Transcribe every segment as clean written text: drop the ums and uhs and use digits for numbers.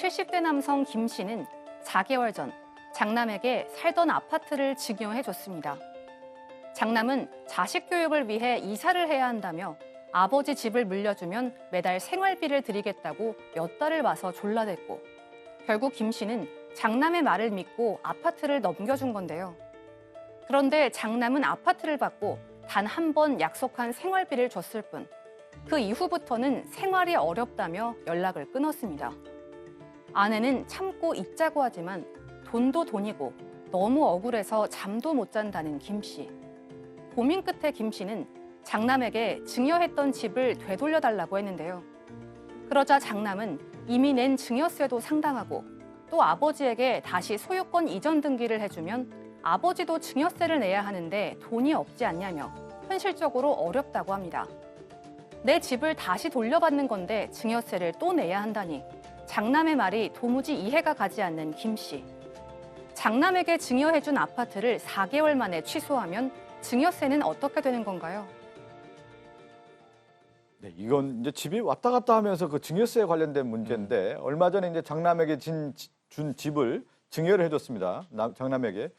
70대 남성 김 씨는 4개월 전 장남에게 살던 아파트를 증여해줬습니다. 장남은 자식 교육을 위해 이사를 해야 한다며 아버지 집을 물려주면 매달 생활비를 드리겠다고 몇 달을 와서 졸라댔고 결국 김 씨는 장남의 말을 믿고 아파트를 넘겨준 건데요. 그런데 장남은 아파트를 받고 단 한 번 약속한 생활비를 줬을 뿐 그 이후부터는 생활이 어렵다며 연락을 끊었습니다. 아내는 참고 있자고 하지만 돈도 돈이고 너무 억울해서 잠도 못 잔다는 김 씨. 고민 끝에 김 씨는 장남에게 증여했던 집을 되돌려달라고 했는데요. 그러자 장남은 이미 낸 증여세도 상당하고 또 아버지에게 다시 소유권 이전 등기를 해주면 아버지도 증여세를 내야 하는데 돈이 없지 않냐며 현실적으로 어렵다고 합니다. 내 집을 다시 돌려받는 건데 증여세를 또 내야 한다니 장남의 말이 도무지 이해가 가지 않는 김 씨. 장남에게 증여해준 아파트를 4개월 만에 취소하면 증여세는 어떻게 되는 건가요? 네, 이건 이제 집이 왔다 갔다 하면서 그 증여세에 관련된 문제인데 얼마 전에 이제 장남에게 준 집을 증여를 해줬습니다. 장남에게.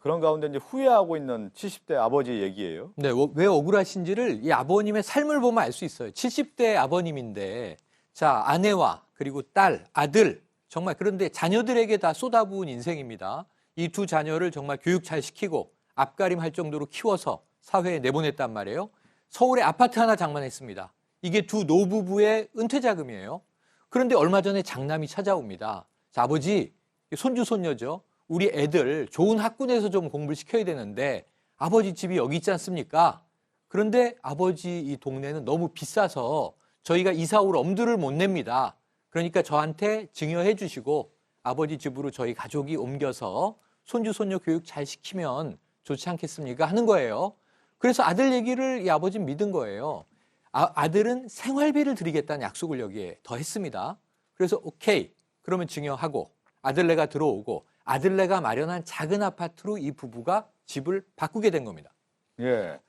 그런 가운데 이제 후회하고 있는 70대 아버지 얘기예요. 네, 왜 억울하신지를 이 아버님의 삶을 보면 알 수 있어요. 70대 아버님인데 자, 아내와 그리고 딸, 아들 정말 그런데 자녀들에게 다 쏟아부은 인생입니다. 이 두 자녀를 정말 교육 잘 시키고 앞가림할 정도로 키워서 사회에 내보냈단 말이에요. 서울에 아파트 하나 장만했습니다. 이게 두 노부부의 은퇴 자금이에요. 그런데 얼마 전에 장남이 찾아옵니다. 자, 아버지, 손주 손녀죠. 우리 애들 좋은 학군에서 좀 공부를 시켜야 되는데 아버지 집이 여기 있지 않습니까? 그런데 아버지 이 동네는 너무 비싸서 저희가 이사 올 엄두를 못 냅니다. 그러니까 저한테 증여해 주시고 아버지 집으로 저희 가족이 옮겨서 손주 손녀 교육 잘 시키면 좋지 않겠습니까? 하는 거예요. 그래서 아들 얘기를 이 아버지는 믿은 거예요. 아들은 생활비를 드리겠다는 약속을 여기에 더했습니다. 그래서 오케이, 그러면 증여하고 아들네가 들어오고 아들네가 마련한 작은 아파트로 이 부부가 집을 바꾸게 된 겁니다. 예.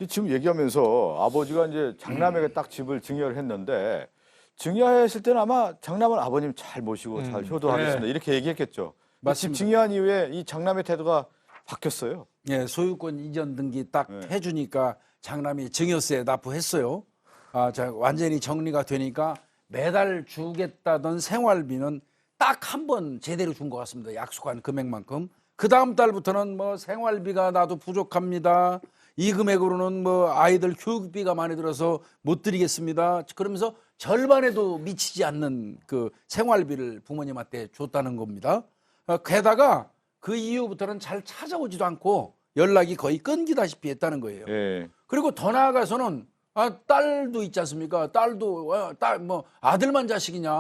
지금 얘기하면서 아버지가 이제 장남에게 딱 집을 증여를 했는데 증여했을 때는 아마 장남은 아버님 잘 모시고 잘 효도하겠습니다. 네. 이렇게 얘기했겠죠. 집 맞습니다. 증여한 이후에 이 장남의 태도가 바뀌었어요. 예, 소유권 이전 등기 딱 네. 해주니까 장남이 증여세 납부했어요. 완전히 정리가 되니까 매달 주겠다던 생활비는 딱 한 번 제대로 준 것 같습니다. 약속한 금액만큼. 그 다음 달부터는 뭐 생활비가 나도 부족합니다. 이 금액으로는 뭐 아이들 교육비가 많이 들어서 못 드리겠습니다. 그러면서 절반에도 미치지 않는 그 생활비를 부모님한테 줬다는 겁니다. 게다가 그 이후부터는 잘 찾아오지도 않고 연락이 거의 끊기다시피 했다는 거예요. 예. 그리고 더 나아가서는 딸도 있지 않습니까? 딸도 아들만 자식이냐?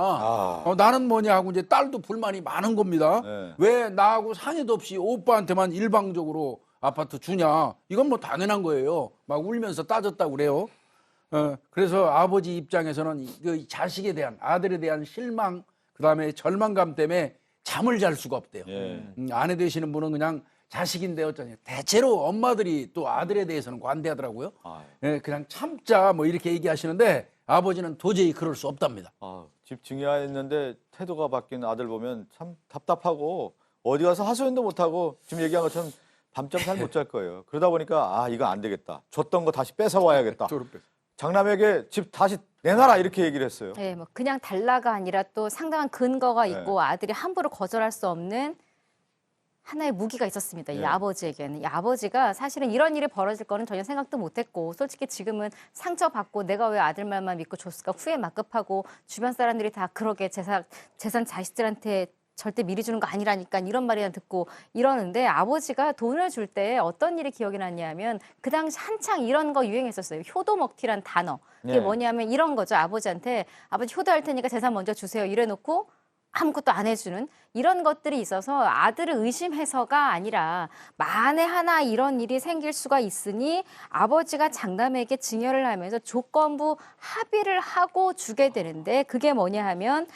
나는 뭐냐 하고 이제 딸도 불만이 많은 겁니다. 네. 왜 나하고 상의도 없이 오빠한테만 일방적으로 아파트 주냐? 이건 뭐 당연한 거예요. 막 울면서 따졌다고 그래요. 그래서 아버지 입장에서는 그 자식에 대한 아들에 대한 실망, 그다음에 절망감 때문에 잠을 잘 수가 없대요. 예. 아내 되시는 분은 그냥 자식인데 어쩌냐. 대체로 엄마들이 또 아들에 대해서는 관대하더라고요. 예, 그냥 참자 뭐 이렇게 얘기하시는데 아버지는 도저히 그럴 수 없답니다. 집 증여했는데 태도가 바뀐 아들 보면 참 답답하고 어디 가서 하소연도 못하고 지금 얘기한 것처럼 밤잠 잘 못 잘 거예요. 그러다 보니까 이거 안 되겠다. 줬던 거 다시 뺏어와야겠다. 장남에게 집 다시 내놔라 이렇게 얘기를 했어요. 네, 뭐 그냥 달라가 아니라 또 상당한 근거가 있고 네. 아들이 함부로 거절할 수 없는 하나의 무기가 있었습니다. 이 네. 아버지에게는. 이 아버지가 사실은 이런 일이 벌어질 거는 전혀 생각도 못했고 솔직히 지금은 상처받고 내가 왜 아들 말만 믿고 줬을까 후회 막급하고 주변 사람들이 다 그러게 재산 자식들한테 절대 미리 주는 거 아니라니까 이런 말이나 듣고 이러는데 아버지가 돈을 줄 때 어떤 일이 기억이 났냐면 그 당시 한창 이런 거 유행했었어요. 효도 먹튀란 단어. 그게 네. 뭐냐면 이런 거죠. 아버지한테 아버지 효도할 테니까 재산 먼저 주세요. 이래놓고 아무것도 안 해주는 이런 것들이 있어서 아들을 의심해서가 아니라 만에 하나 이런 일이 생길 수가 있으니 아버지가 장남에게 증여를 하면서 조건부 합의를 하고 주게 되는데 그게 뭐냐 하면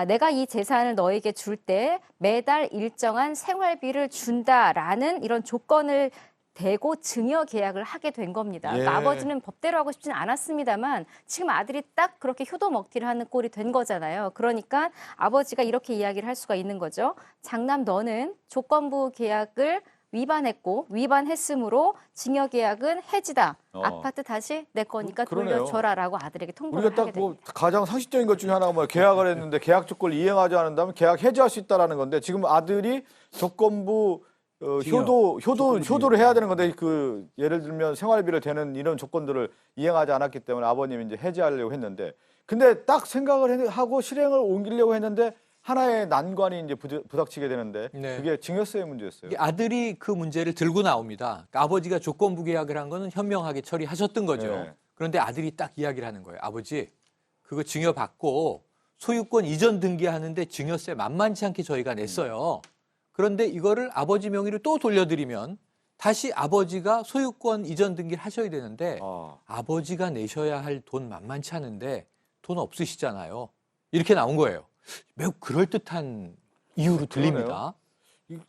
내가 이 재산을 너에게 줄 때 매달 일정한 생활비를 준다라는 이런 조건을 대고 증여 계약을 하게 된 겁니다. 그러니까 예. 아버지는 법대로 하고 싶지는 않았습니다만 지금 아들이 딱 그렇게 효도 먹튀를 하는 꼴이 된 거잖아요. 그러니까 아버지가 이렇게 이야기를 할 수가 있는 거죠. 장남 너는 조건부 계약을 위반했고 위반했으므로 증여 계약은 해지다. 아파트 다시 내 거니까 그러네요. 돌려줘라라고 아들에게 통보를 우리가 하게 딱 뭐 됩니다. 가장 상식적인 것 중에 하나가 뭐 계약을 했는데 계약 조건을 이행하지 않는다면 계약 해지할 수 있다라는 건데 지금 아들이 조건부 효도를 해야 되는 건데 그 예를 들면 생활비를 대는 이런 조건들을 이행하지 않았기 때문에 아버님이 이제 해지하려고 했는데 근데 딱 생각을 하고 실행을 옮기려고 했는데 하나의 난관이 이제 부닥치게 되는데 네. 그게 증여세의 문제였어요. 이게 아들이 그 문제를 들고 나옵니다. 그러니까 아버지가 조건부 계약을 한 거는 현명하게 처리하셨던 거죠. 네. 그런데 아들이 딱 이야기를 하는 거예요. 아버지, 그거 증여받고 소유권 이전 등기하는데 증여세 만만치 않게 저희가 냈어요. 그런데 이거를 아버지 명의로 또 돌려드리면 다시 아버지가 소유권 이전 등기를 하셔야 되는데 아버지가 내셔야 할 돈 만만치 않은데 돈 없으시잖아요. 이렇게 나온 거예요. 매우 그럴듯한 이유로 들립니다.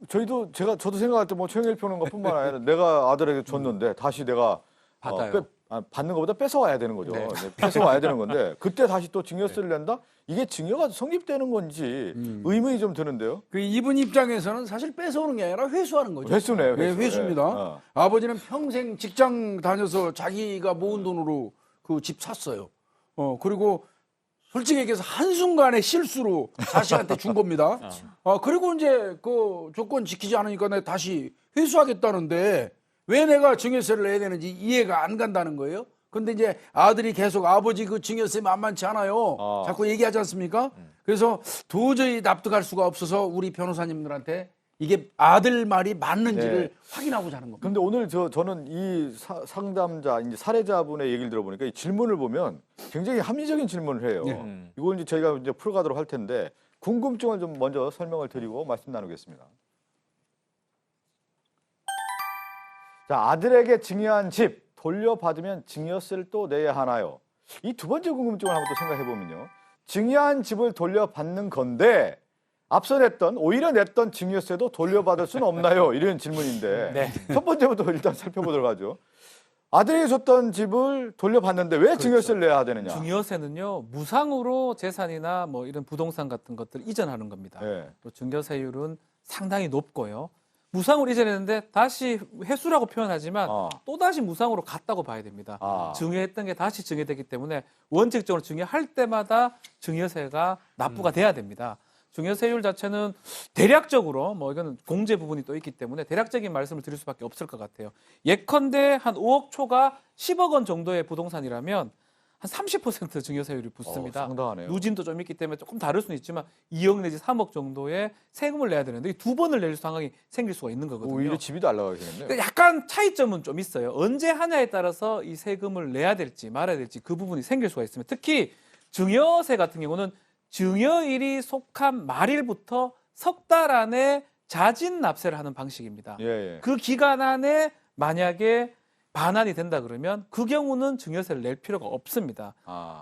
저도 생각할 때 뭐 최영일 평론가뿐만 아니라 내가 아들에게 줬는데 다시 내가 받아요. 받는 것보다 뺏어와야 되는 거죠. 네. 뺏어와야 되는 건데 그때 다시 또 증여세를 낸다? 이게 증여가 성립되는 건지 의문이 좀 드는데요. 그 이분 입장에서는 사실 뺏어오는 게 아니라 회수하는 거죠. 회수네요. 네, 회수. 회수입니다. 네. 아버지는 평생 직장 다녀서 자기가 모은 돈으로 그 집 샀어요. 그리고 솔직히 얘기해서 한순간의 실수로 자식한테 준 겁니다. 그리고 이제 그 조건 지키지 않으니까 내가 다시 회수하겠다는데 왜 내가 증여세를 내야 되는지 이해가 안 간다는 거예요. 근데 이제 아들이 계속 아버지 그 증여세 만만치 않아요. 자꾸 얘기하지 않습니까? 그래서 도저히 납득할 수가 없어서 우리 변호사님들한테 이게 아들 말이 맞는지를 확인하고자 하는 겁니다. 근데 오늘 저는 이 상담자, 이제 사례자분의 얘기를 들어보니까 이 질문을 보면 굉장히 합리적인 질문을 해요. 이걸 이제 저희가 이제 풀어가도록 할 텐데 궁금증을 좀 먼저 설명을 드리고 말씀 나누겠습니다. 자, 아들에게 증여한 집 돌려받으면 증여세를 또 내야 하나요? 이 두 번째 궁금증을 한번 또 생각해 보면요. 증여한 집을 돌려받는 건데 앞서 오히려 냈던 증여세도 돌려받을 수는 없나요? 이런 질문인데 네. 첫 번째부터 일단 살펴보도록 하죠. 아들에게 줬던 집을 돌려받는데 왜 증여세를 내야 되느냐? 증여세는요 무상으로 재산이나 뭐 이런 부동산 같은 것들 이전하는 겁니다. 네. 또 증여세율은 상당히 높고요. 무상으로 이전했는데 다시 회수라고 표현하지만 또 다시 무상으로 갔다고 봐야 됩니다. 증여했던 게 다시 증여되기 때문에 원칙적으로 증여할 때마다 증여세가 납부가 돼야 됩니다. 증여세율 자체는 대략적으로 뭐 이거는 공제 부분이 또 있기 때문에 대략적인 말씀을 드릴 수밖에 없을 것 같아요. 예컨대 한 5억 초가 10억 원 정도의 부동산이라면 한 30% 증여세율이 붙습니다. 상당하네요. 누진도 좀 있기 때문에 조금 다를 수는 있지만 2억 내지 3억 정도의 세금을 내야 되는데 두 번을 낼 상황이 생길 수가 있는 거거든요. 오히려 집이 날라가겠네요. 근데 약간 차이점은 좀 있어요. 언제 하냐에 따라서 이 세금을 내야 될지 말아야 될지 그 부분이 생길 수가 있습니다. 특히 증여세 같은 경우는 증여일이 속한 말일부터 석 달 안에 자진 납세를 하는 방식입니다. 예. 그 기간 안에 만약에 반환이 된다 그러면 그 경우는 증여세를 낼 필요가 없습니다.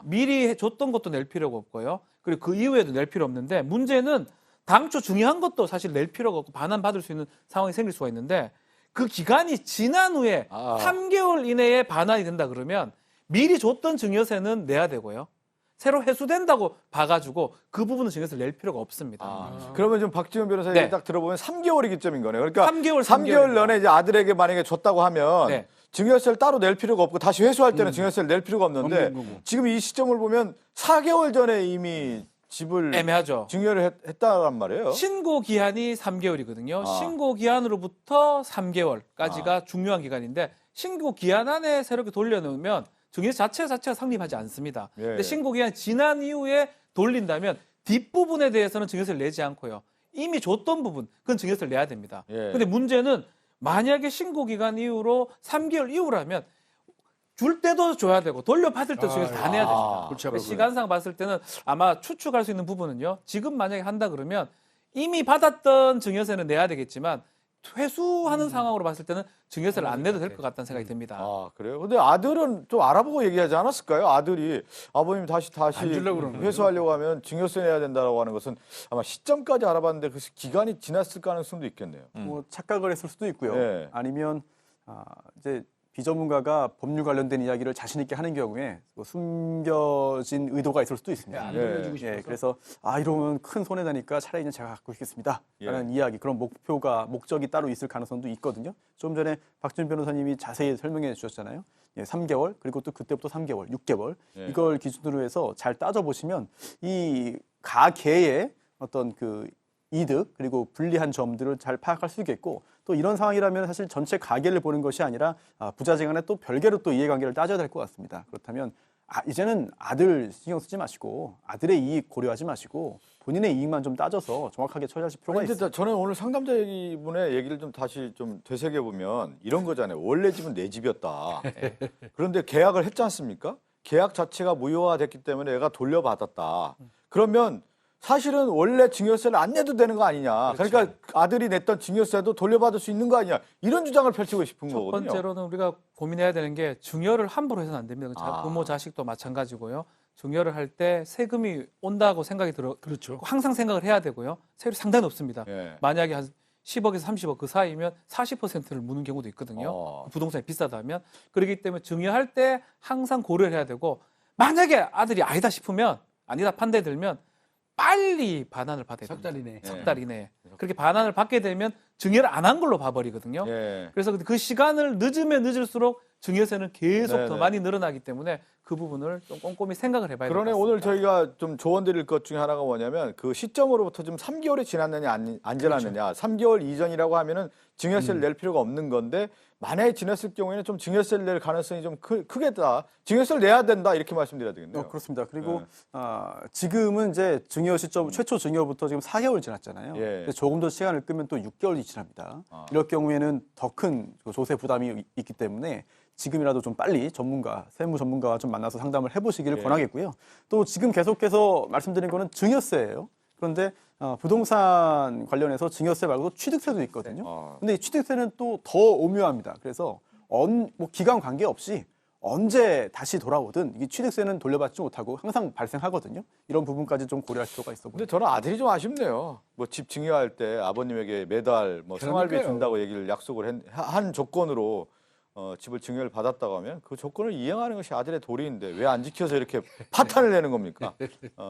미리 줬던 것도 낼 필요가 없고요. 그리고 그 이후에도 낼 필요 없는데 문제는 당초 증여한 것도 사실 낼 필요가 없고 반환받을 수 있는 상황이 생길 수가 있는데 그 기간이 지난 후에 3개월 이내에 반환이 된다 그러면 미리 줬던 증여세는 내야 되고요. 새로 회수된다고 봐가지고 그 부분은 증여세를 낼 필요가 없습니다. 그러면 좀 박지원 변호사 얘기 딱 들어보면 3개월이 기점인 거네요. 그러니까 3개월 전에 이제 아들에게 만약에 줬다고 하면 네. 증여세를 따로 낼 필요가 없고 다시 회수할 때는 증여세를 낼 필요가 없는데 없는 거고. 지금 이 시점을 보면 4개월 전에 이미 집을 애매하죠. 증여를 했다란 말이에요. 신고 기한이 3개월이거든요. 신고 기한으로부터 3개월까지가 중요한 기간인데 신고 기한 안에 새롭게 돌려놓으면 증여세 자체가 상립하지 않습니다. 근데 신고 기한이 지난 이후에 돌린다면 뒷부분에 대해서는 증여세를 내지 않고요. 이미 줬던 부분, 그건 증여세를 내야 됩니다. 근데 문제는 만약에 신고 기간 이후로 3개월 이후라면 줄 때도 줘야 되고 돌려받을 때도 증여세 다 내야 됩니다. 그렇죠. 시간상 봤을 때는 아마 추측할 수 있는 부분은요. 지금 만약에 한다 그러면 이미 받았던 증여세는 내야 되겠지만 회수하는 상황으로 봤을 때는 증여세를 안 내도 될 것 같다는 생각이 듭니다. 그래요? 근데 아들은 좀 알아보고 얘기하지 않았을까요? 아들이 아버님 다시 안 주려고 그러는 거죠. 회수하려고 하면 증여세 내야 된다고 하는 것은 아마 시점까지 알아봤는데 그 기간이 지났을 가능성도 있겠네요. 뭐 착각을 했을 수도 있고요. 네. 아니면 이제 비전문가가 법률 관련된 이야기를 자신 있게 하는 경우에 뭐 숨겨진 의도가 있을 수도 있습니다. 안 들려주고 싶어서. 그래서 이러면 큰 손해 나니까 차라리 그냥 제가 갖고 있겠습니다. 라는 이야기, 그런 목적이 따로 있을 가능성도 있거든요. 좀 전에 박준 변호사님이 자세히 설명해 주셨잖아요. 3개월, 그리고 또 그때부터 3개월, 6개월 이걸 기준으로 해서 잘 따져보시면 이 가계의 어떤 그 이득 그리고 불리한 점들을 잘 파악할 수 있겠고, 또 이런 상황이라면 사실 전체 가계를 보는 것이 아니라 부자재간에 또 별개로 또 이해관계를 따져야 될 것 같습니다. 그렇다면 이제는 아들 신경 쓰지 마시고 아들의 이익 고려하지 마시고 본인의 이익만 좀 따져서 정확하게 처리하실 필요가 있습니다. 저는 오늘 상담자 분의 얘기를 좀 다시 좀 되새겨 보면 이런 거잖아요. 원래 집은 내 집이었다. 그런데 계약을 했지 않습니까? 계약 자체가 무효화됐기 때문에 얘가 돌려받았다. 그러면 사실은 원래 증여세를 안 내도 되는 거 아니냐. 그러니까 아들이 냈던 증여세도 돌려받을 수 있는 거 아니냐. 이런 주장을 펼치고 싶은 첫 거거든요. 번째로는 우리가 고민해야 되는 게 증여를 함부로 해서는 안 됩니다. 부모 자식도 마찬가지고요. 증여를 할 때 세금이 온다고 생각이 들어. 그렇죠. 항상 생각을 해야 되고요. 세율이 상당히 높습니다. 예. 만약에 한 10억에서 30억 그 사이면 40%를 무는 경우도 있거든요. 부동산이 비싸다면. 그렇기 때문에 증여할 때 항상 고려를 해야 되고, 만약에 아들이 아니다 싶으면, 아니다 판단이 들면 빨리 반환을 받아야 됩니다. 석 달 이내. 석 달 이내에. 그렇게 반환을 받게 되면 증여를 안 한 걸로 봐버리거든요. 예. 그래서 그 시간을 늦으면 늦을수록 증여세는 계속 더 네네. 많이 늘어나기 때문에 그 부분을 좀 꼼꼼히 생각을 해봐야 될 것 그러네 같습니다. 오늘 저희가 좀 조언 드릴 것 중에 하나가 뭐냐면 그 시점으로부터 좀 3개월이 지났느냐 안 지났느냐. 3개월 이전이라고 하면은 증여세를 낼 필요가 없는 건데 만약에 지났을 경우에는 좀 증여세를 낼 가능성이 좀 크겠다. 증여세를 내야 된다 이렇게 말씀드려야 되겠네요. 그렇습니다. 그리고 지금은 이제 증여 시점 최초 증여부터 지금 4개월 지났잖아요. 예. 근데 조금 더 시간을 끄면 또 6개월이 지납니다. 이럴 경우에는 더 큰 조세 부담이 있기 때문에 지금이라도 좀 빨리 세무 전문가와 좀 만나서 상담을 해보시기를 권하겠고요. 또 지금 계속해서 말씀드린 거는 증여세예요. 그런데 부동산 관련해서 증여세 말고도 취득세도 있거든요. 근데 이 취득세는 또 더 오묘합니다. 그래서 뭐 기간 관계없이 언제 다시 돌아오든 이 취득세는 돌려받지 못하고 항상 발생하거든요. 이런 부분까지 좀 고려할 필요가 있어 보입니다. 근데 저는 아들이 좀 아쉽네요. 뭐 집 증여할 때 아버님에게 매달 뭐 생활비 그러니까요. 준다고 얘기를 약속을 한 조건으로 집을 증여를 받았다고 하면 그 조건을 이행하는 것이 아들의 도리인데 왜 안 지켜서 이렇게 파탄을 내는 겁니까?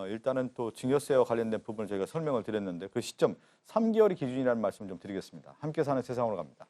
일단은 또 증여세와 관련된 부분을 저희가 설명을 드렸는데 그 시점 3개월이 기준이라는 말씀 좀 드리겠습니다. 함께 사는 세상으로 갑니다.